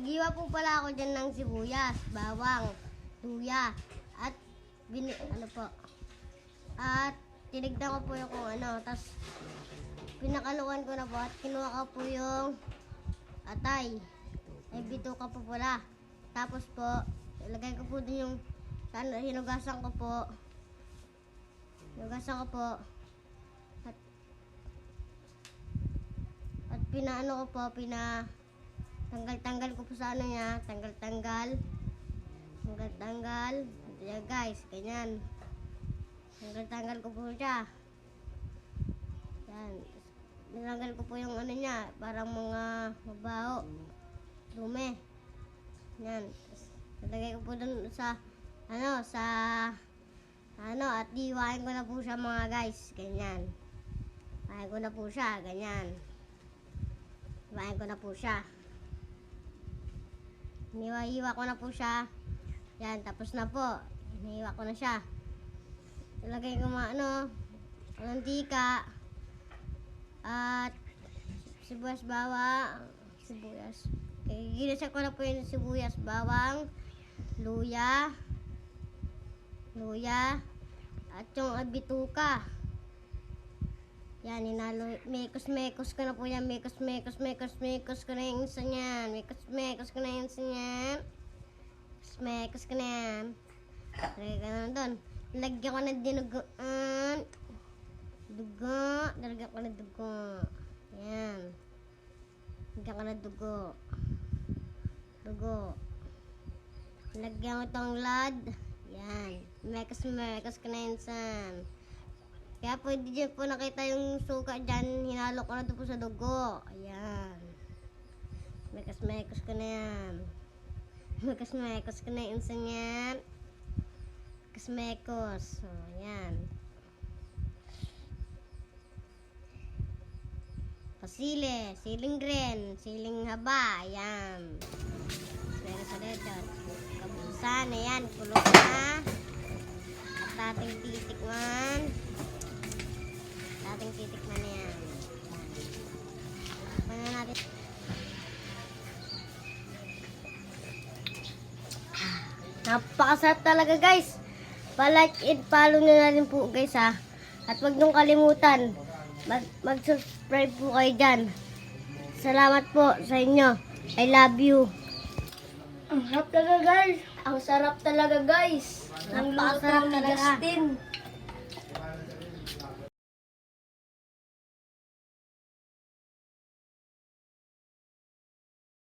Naghiwa po pala ako dyan ng sibuyas, bawang, luya, at ano po. At tinignan ko po yung kung ano, tapos pinakaluan ko na po at kinuha ko po yung atay. Ay bituka po pala. Tapos po, ilagay ko po din yung hinugasan ko po. Hinugasan ko po. At pinaano ko po, tanggal-tanggal ko po sa ano niya, tanggal-tanggal. Ayan guys, ganyan. Tanggal-tanggal ko po siya. Yan. Nilanggal ko po yung ano niya, parang mga mabaho. Dumi. Yan. Nalagay ko po dun sa at diiwain ko na po siya mga guys. Ganyan. Diiwain ko na po siya, ganyan. Diiwain ko na po siya. Hiwa ko na po siya. Yan, tapos na po. Hiwa ko na siya. Ilagay ko mantika at sibuyas, bawang, sibuyas. Ginisa ko na po yung sibuyas, bawang, luya, at yung bituka. Yan, mekos ko na po yan. Mekos ko na yung isa niyan. Mekos ko na yung isa niyan. Mekos ko na yan. Lagay ko na doon. Lagyan ko na dinuguan. Lagyan ko na dugo. Yan. Lagyan ko na dugo. Lagyan ko itong lad. Yan. Mekos ko na yung san. Kaya pwede dyan po nakita yung suka dyan. Hinalo ko na ito po sa dugo. Ayan. Mekos ko na yan. Mekos ko na yung isa niyan. Mekos. So, ayan. Pasile. Siling green. Siling haba. Ayan. Meron sa dito. Kabusan. Ayan. Kulog na. At ating titikman. Ating titikman yan. Ano natin? Napakasarap talaga guys. Pa-like and follow na rin po guys ha. At wag niyong kalimutan mag-subscribe po kayo dyan. Salamat po sa inyo. I love you. Ang sarap talaga guys. Ang sarap talaga guys. Ang luto ni Justin.